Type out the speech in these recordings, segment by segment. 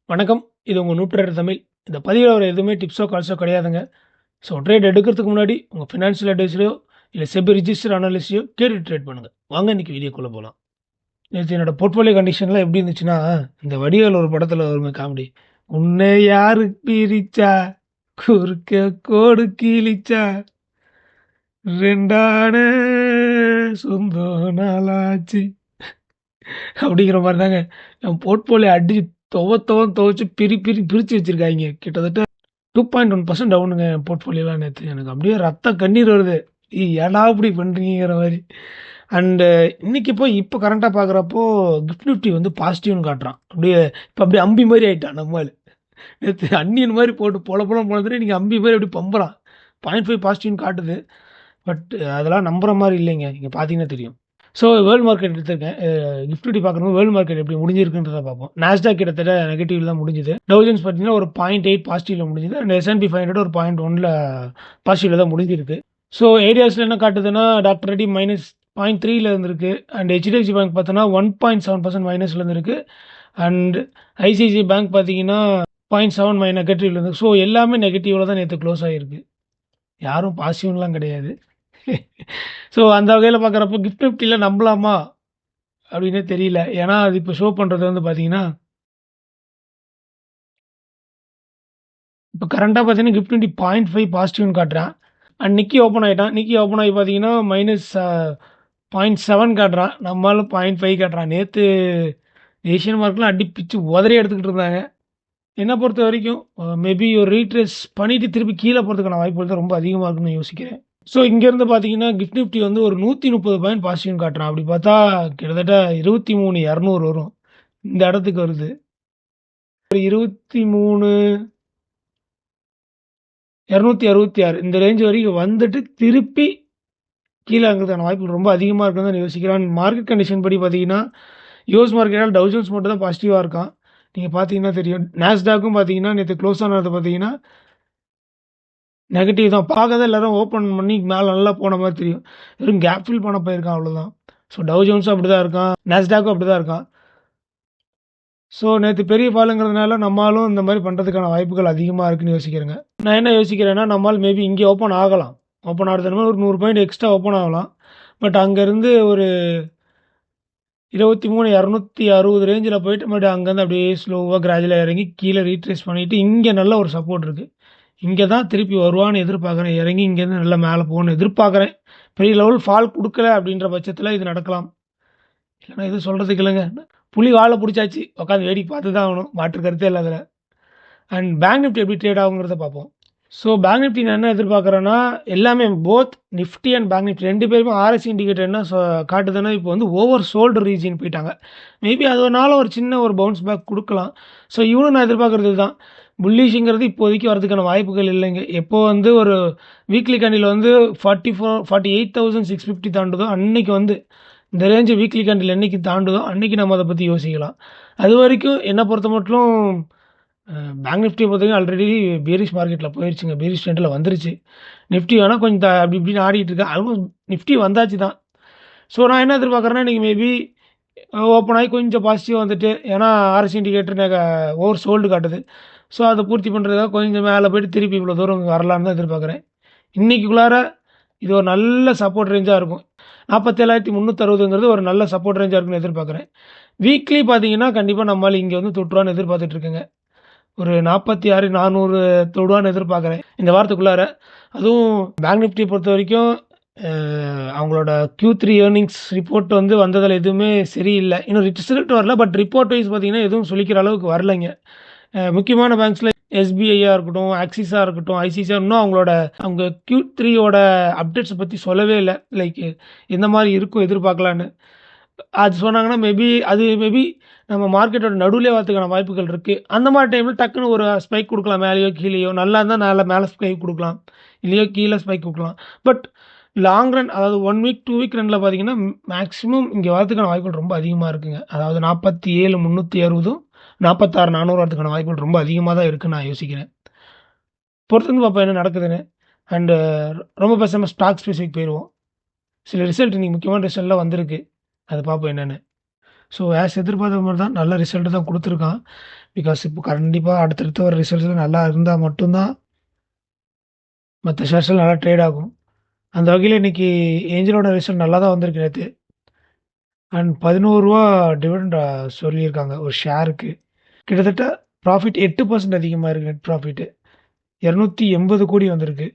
வணக்கம். இது உங்க நூற்றாண்டு தமிழ். இந்த பதிவுல வர எதுவுமே டிப்ஸோ, கால்ஸோ கிடையாதுங்க. ஸோ ட்ரேட் எடுக்கிறதுக்கு முன்னாடி உங்க ஃபினான்ஷியல் அட்வைஸரையோ, இல்ல செபி ரிஜிஸ்டர் அனாலிஸ்ட்டையோ கேட்டு ட்ரேட் பண்ணுங்க. வாங்க இன்னைக்கு வீடியோக்குள்ள போலாம். நேத்து என்னோட போர்ட்ஃபோலியோ கண்டிஷன்லாம் எப்படி இருந்துச்சுன்னா, இந்த வடிவேலு ஒரு படத்துல வருங்க காமெடி. "உன்னை யாரு பிரிச்சா? குறுக்க கோடு கிழிச்சா? 2ஆன சொந்தம் நாளாச்சு." அப்படிங்கிற மாரி தாங்க என் போர்ட்ஃபோலியோ அடிச்சு துவச்சு பிரிச்சு வச்சிருக்காய்ங்க. கிட்டத்தட்ட 2.1% டவுனுங்க என் போர்ட்ஃபோலியோலாம் நேத்து. எனக்கு அப்படியே ரத்த கண்ணீர் வருது. ஏன்டா இப்படி பண்றீங்கங்கிற மாரி. அண்ட் இன்னைக்கு போய் இப்ப கரண்ட்டா பார்க்குறப்போ கிஃப்ட் நிஃப்டி வந்து பாசிட்டிவ்னு காட்டுறான். அப்படியே அம்பி மாரி ஆயிட்டான் நம்ம ஆளு. நேத்து அந்நியன் மாரி போட்டு பொலன்னு பொளந்துட்டு இன்னைக்கு அம்பி மாரி அப்படியே பம்புறான். 0.5 பாசிட்டிவ்னு காட்டுது. பட் அதெல்லாம் நம்புற மாரி இல்லைங்க. இங்க பார்த்தீங்கன்னா தெரியும். ஸோ வேர்ல்டு மார்க்கெட் எடுத்திருக்கேன். கிஃப்ட் நிஃப்டி பார்க்குறப்போ வேர்ல்டு மார்க்கெட் எப்படி முடிஞ்சிருக்குன்றத பார்ப்போம். நாஸ்டாக் கிட்டத்தட்ட நெகட்டிவ்ல தான் முடிஞ்சுது. டவ் ஜோன்ஸ் பார்த்தீங்கன்னா ஒரு 0.8 பாசிட்டிவ்ல முடிஞ்சுது. அண்ட் S&P 500 ஒரு 0.1ல பாசிட்டிவ்ல தான் முடிஞ்சிருக்கு. ஸோ ஏரியாஸ்ல என்ன காட்டுதுன்னா டாக்டர் ரெட்டி -0.3ல இருந்திருக்கு. அண்ட் HDFC பேங்க் பார்த்தோன்னா 1.7% மைனஸ்ல இருந்திருக்கு. அண்ட் ICICI பேங்க் பார்த்தீங்கன்னா 0.7 நெகட்டிவ்ல இருந்து. ஸோ எல்லாமே நெகட்டிவ்ல தான் நேற்று க்ளோஸ் ஆகிருக்கு. யாரும் பாசிட்டிவ்லாம் கிடையாது. ஸோ அந்த வகையில் பார்க்குறப்போ கிஃப்ட் நிஃப்டில நம்பலாமா அப்படின்னே தெரியல. ஏன்னா அது இப்போ ஷோ பண்ணுறது வந்து பார்த்தீங்கன்னா, இப்போ கரண்ட்டாக பார்த்தீங்கன்னா கிஃப்ட் நிஃப்டி 0.5 பாசிட்டிவ்னு காட்டுறான். அண்ட் நிக்கி ஓப்பன் ஆகிட்டான். நிக்கி ஓப்பன் ஆகி பார்த்தீங்கன்னா -0.7 காட்டுறான். நம்மளும் 0.5 காட்டுறான். நேற்று ஏஷியன் மார்க்கெலாம் அடி பிச்சு உதறி எடுத்துக்கிட்டு இருந்தாங்க. என்னை பொறுத்த வரைக்கும் மேபி ஒரு ரீட்ரேஸ் பண்ணிட்டு திருப்பி கீழே போகிறதுக்கான வாய்ப்புகள் தான் ரொம்ப அதிகமாக இருக்குன்னு யோசிக்கிறேன். ஸோ இங்கேருந்து பார்த்தீங்கன்னா கிஃப்ட் நிஃப்டி வந்து ஒரு 130 பாயிண்ட் பாசிட்டிவ்னு காட்டுறான். அப்படி பார்த்தா கிட்டத்தட்ட 23,200 வரும். இந்த இடத்துக்கு வருது. ஒரு 23,266 இந்த ரேஞ்ச் வரைக்கும் வந்துட்டு திருப்பி கீழே இறங்குறதுக்கான வாய்ப்புகள் ரொம்ப அதிகமாக இருக்குன்னு தான் யோசிக்கிறேன். மார்க்கெட் கண்டிஷன் படி பார்த்தீங்கன்னா யூஎஸ் மார்க்கெட்டால் டவ் ஜோன்ஸ் மட்டும் தான் பாசிட்டிவாக இருக்கான். நீங்கள் பார்த்தீங்கன்னா தெரியும். நாஸ்டாக்கும் பார்த்தீங்கன்னா நேற்று க்ளோஸ் ஆனது பார்த்தீங்கன்னா நெகட்டிவ் தான். பார்க்க தான் எல்லாரும் ஓப்பன் பண்ணி மேலே நல்லா போன மாதிரி தெரியும். வெறும் கேப் ஃபில் பண்ண போயிருக்கான் அவ்வளோதான். ஸோ டவ் ஜோன்ஸும் அப்படி தான் இருக்கான். நாஸ்டாக்கும் அப்படி தான் இருக்கான். ஸோ நேற்று பெரிய ஃபாலுங்கிறதுனால நம்மளும் இந்த மாதிரி பண்ணுறதுக்கான வாய்ப்புகள் அதிகமாக இருக்குன்னு யோசிக்கிறேங்க. நான் என்ன யோசிக்கிறேன்னா நம்மால் மேபி இங்கே ஓப்பன் ஆகலாம். ஓப்பன் ஆகிறது ஒரு 100 பாயிண்ட் எக்ஸ்ட்ரா ஓப்பன் ஆகலாம். பட் அங்கேருந்து ஒரு 23,260 ரேஞ்சில் போயிட்டு மறுபடியும் அங்கேருந்து அப்படியே ஸ்லோவாக கிராஜுவலாக இறங்கி கீழே ரீட்ரேஸ் பண்ணிவிட்டு இங்கே நல்ல ஒரு சப்போர்ட் இருக்குது. இங்கே தான் திருப்பி வருவான்னு எதிர்பார்க்குறேன். இறங்கி இங்கேருந்து நல்லா மேலே போகணும்னு எதிர்பார்க்குறேன். பெரிய லெவல் ஃபால் கொடுக்கல அப்படின்ற பட்சத்தில் இது நடக்கலாம். இல்லைன்னா எதுவும் சொல்கிறதுக்கு இல்லைங்க. புலி வாழை பிடிச்சாச்சு. உட்காந்து வேடிக்கை பார்த்து தான் ஆகணும். மாற்று கருத்தே இல்லை அதில். அண்ட் பேங்க் நிஃப்டி எப்படி ட்ரேட் ஆகுங்கிறத பார்ப்போம். ஸோ பேங்க் நிஃப்டி நான் என்ன எதிர்பார்க்குறேன்னா எல்லாமே both Nifty and bank Nifty 2 பேருமே RSI இண்டிகேட்டர் என்ன காட்டுதுன்னா இப்போ வந்து ஓவர் சோல்டு ரீஜன் போயிட்டாங்க. மேபி அதனால ஒரு சின்ன ஒரு பவுன்ஸ் பேக் கொடுக்கலாம். ஸோ இவனும் நான் எதிர்பார்க்குறது தான். புல்லிஷுங்கிறது இப்போதைக்கு வரதுக்கான வாய்ப்புகள் இல்லைங்க. எப்போ வந்து ஒரு வீக்லி கேண்டில் வந்து 48,650 தாண்டுதோ அன்னைக்கு வந்து இந்த ரேஞ்சு வீக்லி கேண்டில் என்னைக்கு தாண்டுதோ அன்னைக்கு நம்ம அதை பற்றி யோசிக்கலாம். அது வரைக்கும் என்னை பொறுத்த மட்டும் பேங்க் நிஃப்டியை பொறுத்தவரைக்கும் ஆல்ரெடி பேரிஷ் மார்க்கெட்டில் போயிடுச்சுங்க. பேரிஷ் ட்ரெண்டில் வந்துருச்சு. நிஃப்டி வேணால் கொஞ்சம் அப்படி இப்படின்னு ஆடிட்டு இருக்கு. ஆல்மோஸ்ட் நிஃப்டி வந்தாச்சு தான். ஸோ நான் என்ன எதிர்பார்க்குறேன்னா இன்றைக்கி மேபி ஓப்பன் ஆகி கொஞ்சம் பாசிட்டிவாக வந்துட்டு ஏன்னா RSI இண்டிகேட்டர் ஓவர் சோல்டு காட்டுது. ஸோ அதை பூர்த்தி பண்ணுறதுக்காக கொஞ்சம் மேலே போய்ட்டு திருப்பி இவ்வளோ தூரம் வரலான்னு தான் எதிர்பார்க்குறேன். இன்றைக்குள்ளார இது ஒரு நல்ல சப்போர்ட் ரேஞ்சாக இருக்கும். 47,360ங்கிறது ஒரு நல்ல சப்போர்ட் ரேஞ்சாக இருக்குன்னு எதிர்பார்க்குறேன். வீக்லி பார்த்தீங்கன்னா கண்டிப்பாக நம்மளால் இங்கே வந்து தொட்டுருவான்னு எதிர்பார்த்துட்ருக்குங்க. ஒரு 46,400 தொடுவான்னு எதிர்பார்க்குறேன் இந்த வாரத்துக்குள்ளார. அதுவும் பேங்க் நிஃப்டியை பொறுத்த வரைக்கும் அவங்களோட Q3 ஏர்னிங்ஸ் ரிப்போர்ட் வந்து வந்ததில் எதுவுமே சரியில்லை. இன்னும் ரிசல்ட் வரல. பட் ரிப்போர்ட் வைஸ் பார்த்தீங்கன்னா எதுவும் சொல்லிக்கிற அளவுக்கு வரலைங்க. முக்கியமான பேங்க்ஸில் SBIயாக இருக்கட்டும், ஆக்சிஸாக இருக்கட்டும், ICICI இன்னும் அவங்க Q3யோட அப்டேட்ஸை பற்றி சொல்லவே இல்லை. லைக் எந்த மாதிரி இருக்கும் எதிர்பார்க்கலான்னு. அது சொன்னாங்கன்னா மேபி நம்ம மார்க்கெட்டோட நடுவுலே வரதுக்கான வாய்ப்புகள் இருக்குது. அந்த மாதிரி டைமில் டக்குன்னு ஒரு ஸ்பைக் கொடுக்கலாம். மேலேயோ கீழேயோ நல்லா இருந்தால் மேலே ஸ்பைக் கொடுக்கலாம். இல்லையோ கீழே ஸ்பைக் கொடுக்கலாம். பட் லாங் ரன் அதாவது 1 வீக் 2 வீக் ரனில் பார்த்தீங்கன்னா மேக்ஸிமம் இங்கே வரதுக்கான வாய்ப்புகள் ரொம்ப அதிகமாக இருக்குங்க. அதாவது 47,360 46,400 வரதுக்கான வாய்ப்புகள் ரொம்ப அதிகமாக தான் இருக்குன்னு நான் யோசிக்கிறேன். பொறுத்திருந்து பார்ப்போம் என்ன நடக்குதுன்னு. அண்டு ரொம்ப பேசாமல் ஸ்டாக் ஸ்பெசிஃபிக் போயிடுவோம். சில ரிசல்ட் இன்றைக்கி முக்கியமான ரிசல்ட்லாம் வந்திருக்கு. அதை பார்ப்போம் என்னென்னு. ஸோ எதிர்பார்த்த மாதிரி தான் நல்ல ரிசல்ட் தான் குடுத்துருக்கான். பிகாஸ் இப்போ கண்டிப்பா அடுத்தடுத்து வர ரிசல்ட்ஸ்லாம் நல்லா இருந்தா மட்டும் தான் மத்த ஷேர்ஸ்லாம் நல்லா ட்ரேட் ஆகும். அந்த வகையில இன்னைக்கு ஏஞ்சலோட ரிசல்ட் நல்லா தான் வந்திருக்கு நேத்து. அண்ட் ரூ. 11 டிவிடெண்ட் சொல்லியிருக்காங்க ஒரு ஷேருக்கு. கிட்டத்தட்ட ப்ராஃபிட் 8% அதிகமா இருக்கு நெட் ப்ராஃபிட். 280 கோடி வந்திருக்கு.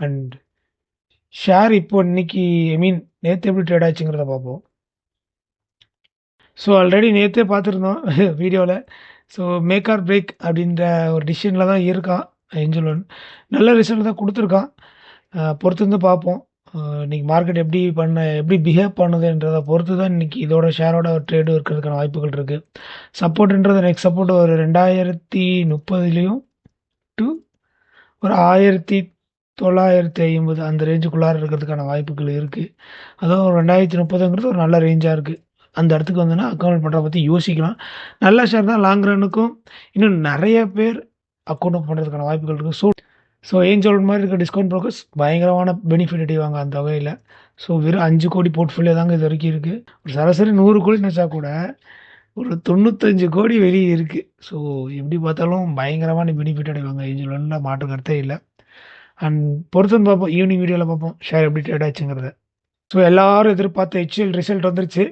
அண்ட் ஷேர் இப்போ இன்னைக்கு ஐ மீன் நேத்து எப்படி ட்ரேட் ஆச்சுங்கிறத பார்ப்போம். ஸோ ஆல்ரெடி நேத்தே பார்த்துருந்தோம் வீடியோல. ஸோ மேக் ஆர் பிரேக் அப்படின்ற ஒரு டிசிஷன்ல தான் இருக்கான் ஏஞ்சல் ஒன். நல்ல ரிசல்ட் தான் குடுத்துருக்கான். பொறுத்திருந்து பார்ப்போம். இன்னைக்கு மார்க்கெட் எப்படி பிஹேவ் பண்ணுதுன்றத பொறுத்து தான் இன்னைக்கு இதோட ஷேரோட ட்ரேடும் இருக்கிறதுக்கான வாய்ப்புகள் இருக்கு. சப்போர்ட்ன்றது நெக்ஸ்ட் சப்போர்ட் ஒரு 2030லையும் டூ ஒரு 1950 அந்த ரேஞ்சுக்குள்ளார இருக்கிறதுக்கான வாய்ப்புகள் இருக்கு. அதுவும் 2030ங்கிறது ஒரு நல்ல ரேஞ்சா இருக்கு. அந்த இடத்துக்கு வந்தோன்னா அக்கவுண்ட் பண்ணுறத பற்றி யோசிக்கலாம். நல்ல ஷேர் தான் லாங் ரன்னுக்கும் இன்னும் நிறைய பேர் அக்கவுண்ட் பண்ணுறதுக்கான வாய்ப்புகள் இருக்குது. ஸோ ஏஞ்சல் மாதிரி இருக்க டிஸ்கவுண்ட் ப்ரோக்கர்ஸ் பயங்கரமான பெனிஃபிட் அடைவாங்க அந்த வகையில். ஸோ வெறும் 5 கோடி போர்ட்ஃபோலியோ தாங்க இது வரைக்கும் இருக்குது. ஒரு சராசரி 100 கோடி நினச்சா கூட ஒரு 95 கோடி வெளியே இருக்குது. ஸோ எப்படி பார்த்தாலும் பயங்கரமான பெனிஃபிட் அடைவாங்க ஏஞ்சல் ஒன்ல, மாற்று கருத்தே இல்லை. அண்ட் பொறுத்து பார்ப்போம், ஈவினிங் வீடியோவில் பார்ப்போம் ஷேர் எப்படி ட்ரேட் ஆச்சுங்கிறத. ஸோ எல்லாரும் எதிர்பார்த்த HCL ரிசல்ட் வந்துருச்சு.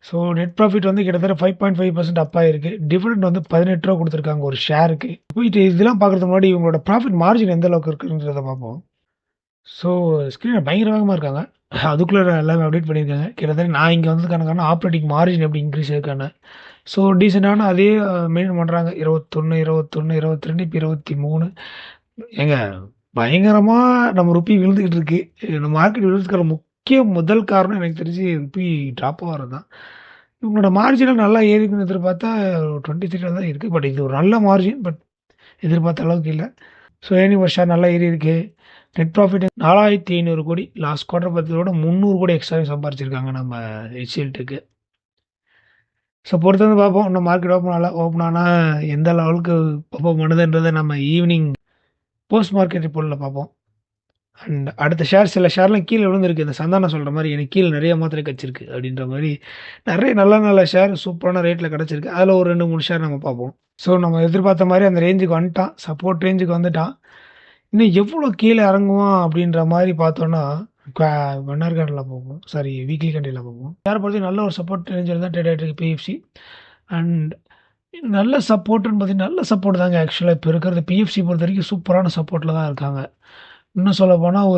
ஸோ நெட் ப்ராஃபிட் வந்து கிட்டத்தட்ட 5.5% அப் ஆயிருக்கு. டிவிடெண்ட் வந்து 18 ரூபா கொடுத்துருக்காங்க ஒரு ஷேருக்கு. போயிட்டு இதெல்லாம் பார்க்கறதுக்கு முன்னாடி இவங்களோட ப்ராஃபிட் மார்ஜின் எந்த அளவுக்கு இருக்குன்றத பார்ப்போம். ஸோ ஸ்க்ரீனில் பயங்கர வேகமாக இருக்காங்க. அதுக்குள்ளே எல்லாமே அப்டேட் பண்ணியிருக்காங்க. கிட்டத்தட்ட நான் இங்கே வந்ததுக்கான ஆப்ரேட்டிங் மார்ஜின் எப்படி இன்க்ரீஸ் ஆயிருக்கானு. ஸோ டீசெண்டான அதே மெயின்டைன் பண்ணுறாங்க. 21, 22, 22, இப்போ 23. ஏங்க பயங்கரமாக நம்ம ருப்பி விழுந்துக்கிட்டு இருக்கு. இந்த மார்க்கெட் விழுறதுக்கான முதல் காரணம் எனக்கு தெரிஞ்சு ருப்பி ட்ராப் ஆகிறது தான். இவங்களோட மார்ஜினல் நல்லா ஏறிக்குன்னு எதிர்பார்த்தா 23 தான் இருக்குது. பட் இது ஒரு நல்ல மார்ஜின், பட் எதிர்பார்த்த அளவுக்கு இல்லை. ஸோ ஒரு ஷேர் நல்லா ஏறி இருக்கு. நெட் ப்ராஃபிட் 4500 கோடி. லாஸ்ட் குவார்டர் பார்த்ததோட 300 கோடி எக்ஸ்ட்ராவே சம்பாரிச்சிருக்காங்க நம்ம HCLக்கு. ஸோ பொறுத்து வந்து பார்ப்போம். இன்னும் மார்க்கெட் ஓப்பன் ஆனால் எந்த லெவலுக்கு பர்ஃபார்ம் பண்ணுதுன்றதை நம்ம ஈவினிங் போஸ்ட் மார்க்கெட் ரிப்போர்ட்டில் பார்ப்போம். அண்ட் அடுத்த சில ஷேர்லாம் கீழே விழுந்திருக்கு. இந்த சந்தானம் சொல்கிற மாதிரி எனக்கு கீழே நிறைய மாத்திரை கிடச்சிருக்கு அப்படின்ற மாதிரி நிறைய நல்ல ஷேர் சூப்பரான ரேட்டில் கிடச்சிருக்கு. அதில் ஒரு 2-3 ஷேர் நம்ம பார்ப்போம். ஸோ நம்ம எதிர்பார்த்த மாதிரி அந்த ரேஞ்சுக்கு வந்துட்டான், சப்போர்ட் ரேஞ்சுக்கு வந்துட்டான். இன்னும் எவ்வளோ கீழே இறங்குவான் அப்படின்ற மாதிரி பார்த்தோன்னா மன்னர் கேண்டில் பார்ப்போம், சாரி வீக்லி கேண்டில் பார்ப்போம். ஷேர் பொறுத்து நல்ல ஒரு சப்போர்ட் ரேஞ்சில் தான் ட்ரேட் ஆகிட்டு இருக்கு PFC. அண்ட் நல்ல சப்போர்ட்டுன்னு பார்த்தீங்கன்னா நல்ல சப்போர்ட் தாங்க. ஆக்சுவலாக இப்போ இருக்கிறது PFC பொறுத்த வரைக்கும் சூப்பரான சப்போர்ட்டில் தான் இருக்காங்க. இன்னும் சொல்ல போனால்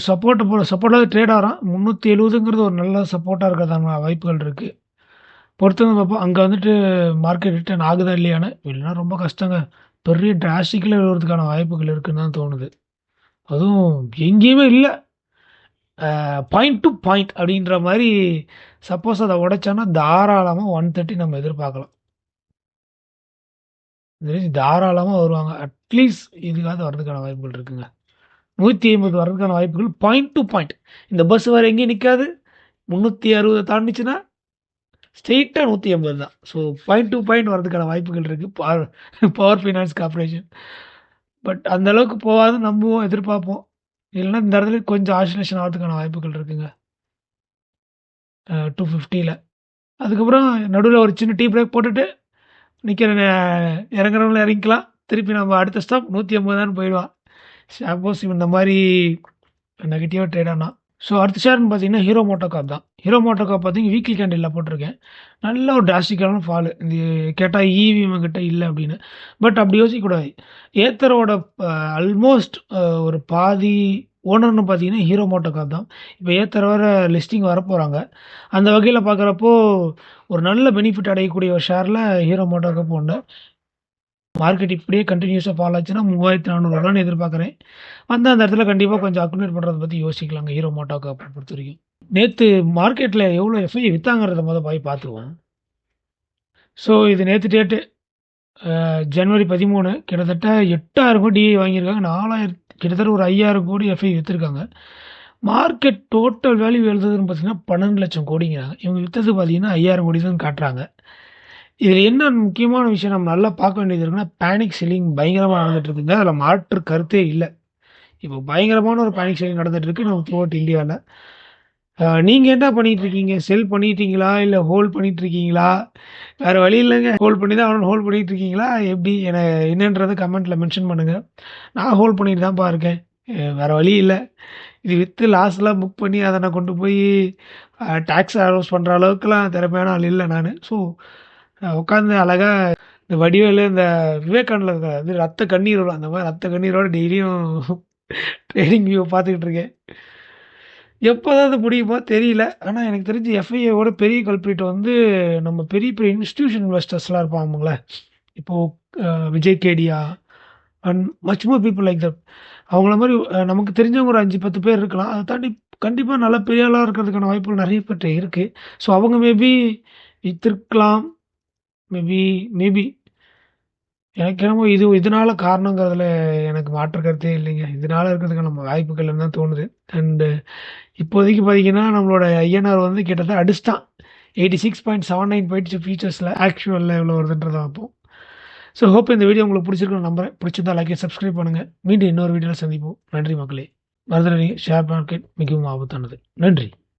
சப்போர்ட்டாக ட்ரேட் ஆகிறான். 370ங்கிறது ஒரு நல்ல சப்போர்ட்டாக இருக்கிறதான வாய்ப்புகள் இருக்குது. பொறுத்து வந்து பார்ப்போம். அங்கே வந்துட்டு மார்க்கெட் ரிட்டர்ன் ஆகுதா இல்லையான்னு. இல்லைன்னா ரொம்ப கஷ்டங்க. பெரிய டிராஸ்டிக்கில் விழுறதுக்கான வாய்ப்புகள் இருக்குன்னு தான் தோணுது. அதுவும் எங்கேயுமே இல்லை, பாயிண்ட் டு பாயிண்ட் அப்படின்ற மாதிரி. சப்போஸ் அதை உடைச்சானா தாராளமாக 130 நம்ம எதிர்பார்க்கலாம். தாராளமாக வருவாங்க. அட்லீஸ்ட் இதுக்காக வர்றதுக்கான வாய்ப்புகள் இருக்குங்க. 150 வர்றதுக்கான வாய்ப்புகள் பாயிண்ட் டு பாயிண்ட். இந்த பஸ் வேறு எங்கேயும் நிற்காது. 360 தாண்டிச்சுன்னா ஸ்ட்ரெயிட்டாக 180 தான். ஸோ பாயிண்ட் டு பாயிண்ட் வர்றதுக்கான வாய்ப்புகள் இருக்குது பவர் ஃபைனான்ஸ் கார்பரேஷன். பட் அந்த அளவுக்கு போகாது நம்புவோம், எதிர்பார்ப்போம். இல்லைன்னா இந்த இடத்துல கொஞ்சம் ஆசிலேஷன் ஆகிறதுக்கான வாய்ப்புகள் இருக்குங்க 250ல். அதுக்கப்புறம் நடுவில் ஒரு சின்ன டீ பிரேக் போட்டுட்டு இறங்குறவங்கள இறங்கிக்கலாம். திருப்பி நம்ம அடுத்த ஸ்டாப் 150 தான் போயிடுவான். சப்போஸ் இந்த மாதிரி நெகட்டிவாக ட்ரேட் ஆனால். ஸோ அடுத்த ஷேர்னு பார்த்தீங்கன்னா ஹீரோ மோட்டோகார்ப் தான். ஹீரோ மோட்டோகார்ப் பார்த்தீங்கன்னா வீக்லி கேண்டிலில் போட்டிருக்கேன். நல்ல ஒரு டிராஸ்டிக்கான ஃபாலு. இந்த கேட்டால் EV கிட்ட இல்லை அப்படின்னு. பட் அப்படி யோசிக்கக்கூடாது. ஏத்தரோட ஆல்மோஸ்ட் ஒரு பாதி ஓனர்னு பார்த்தீங்கன்னா ஹீரோ மோட்டோகார்ப் தான். இப்போ ஏத்தர் வர லிஸ்டிங் வரப்போகிறாங்க. அந்த வகையில் பார்க்குறப்போ ஒரு நல்ல பெனிஃபிட் அடையக்கூடிய ஒரு ஷேரில் ஹீரோ மோட்டோகார்ப் ஒன்று. மார்க்கெட் இப்படியே கண்டினியூஸாக ஃபாலோ ஆச்சுன்னா 3400 எதிர்பார்க்குறேன். வந்து அந்த இடத்துல கண்டிப்பாக கொஞ்சம் அக்குமுலேட் பண்ணுறதை பற்றி யோசிக்கலாங்க ஹீரோ மோட்டோகார்ப் பொறுத்த வரைக்கும். நேற்று மார்க்கெட்டில் எவ்வளோ FI விற்றாங்கிறத போய் பார்த்துருவோம். ஸோ இது நேற்று டேட்டு ஜனவரி 13 கிட்டத்தட்ட 8000 கோடி DI வாங்கியிருக்காங்க. 4000 கிட்டத்தட்ட ஒரு 5000 கோடி FI விற்றுருக்காங்க. மார்க்கெட் டோட்டல் வேல்யூ எழுதுறதுன்னு பார்த்தீங்கன்னா 12 லட்சம் கோடிங்கிறாங்க. இவங்க விற்றது பார்த்தீங்கன்னா 5000 கோடி தான் காட்டுறாங்க. இதில் என்ன முக்கியமான விஷயம் நம்ம நல்லா பார்க்க வேண்டியது இருக்குன்னா, பேனிக் செல்லிங் பயங்கரமாக நடந்துட்டு இருக்குங்க. அதில் மாற்று கருத்தே இல்லை. இப்போ பயங்கரமான ஒரு பேனிக் செல்லிங் நடந்துட்டு இருக்கு நம்ம த்ரூ அவுட் இந்தியாவில். நீங்க என்ன பண்ணிட்டு இருக்கீங்க? செல் பண்ணிட்டீங்களா? இல்ல ஹோல்ட் பண்ணிட்டு இருக்கீங்களா? வேற வழி இல்லங்க. ஹோல்ட் பண்ணி தான் ஆகணும். ஹோல்ட் பண்ணிட்டு இருக்கீங்களா? எப்படி? என்னன்றத கமெண்ட்ல மென்ஷன் பண்ணுங்க. நான் ஹோல்ட் பண்ணிட்டு தான்ப்பா இருக்கேன். வேற வழி இல்ல. இது வித்து லாஸ்லாம் புக் பண்ணி அத நான் கொண்டு போய் டாக்ஸ் அலோவன்ஸ் பண்ற அளவுக்குலாம் திறமையான ஆள் இல்ல நானு. ஸோ உட்காந்து அழகா இந்த வடிவேலு இந்த விவேகானந்தா இது ரத்த கண்ணீர் வரும். அந்த மாரி ரத்த கண்ணீரோட டெய்லியும் ட்ரேடிங் வியூவ பார்த்துக்கிட்டு இருக்கேன். எப்போதான் அது முடியுமோ தெரியல. ஆனா எனக்கு தெரிஞ்சு எஃப்ஐஏவோட பெரிய கல்ப்ரிட் வந்து நம்ம பெரிய பெரிய இன்ஸ்டிடியூஷன் இன்வெஸ்டர்ஸ்லாம் இருப்பாங்கல்ல. இப்போ Vijay Kedia and much more people like that. அவங்கள மாரி நமக்கு தெரிஞ்சவங்க ஒரு 5, 10 பேர் இருக்கலாம். அத தாண்டி கண்டிப்பா நல்ல பெரிய ஆளா இருக்கிறதுக்கான வாய்ப்புகள் நெறைய பேர்ட்ட இருக்கு. ஸோ அவங்க மேபி வித்திருக்கலாம். மேபி மேபி எனக்கு என்னமோ இதனால காரணங்கிறதுல எனக்கு மாற்று கருத்தே இல்லைங்க. இதனால இருக்கிறதுக்கான வாய்ப்புகள்ன்னு தான் தோணுது. அண்டு இப்போதைக்கு பார்த்தீங்கன்னா, நம்மளோட ஐஎன்ஆர் வந்து கிட்டத்தட்ட அடிச்சுட்டான். 86.79 போயிடுச்சு ஃபியூச்சர்ஸ்ல. ஆக்சுவல்ல எவ்வளோ வருதுன்றத பார்ப்போம். ஸோ ஹோப் இந்த வீடியோ உங்களுக்கு பிடிச்சிருக்குன்னு நம்புறேன். பிடிச்சிருந்தா லைக் சப்ஸ்கிரைப் பண்ணுங்க. மீண்டும் இன்னொரு வீடியோல சந்திப்போம். நன்றி மக்களே. மறந்துடாதீங்க ஷேர் மார்க்கெட் மிகவும் ஆபத்தானது. நன்றி.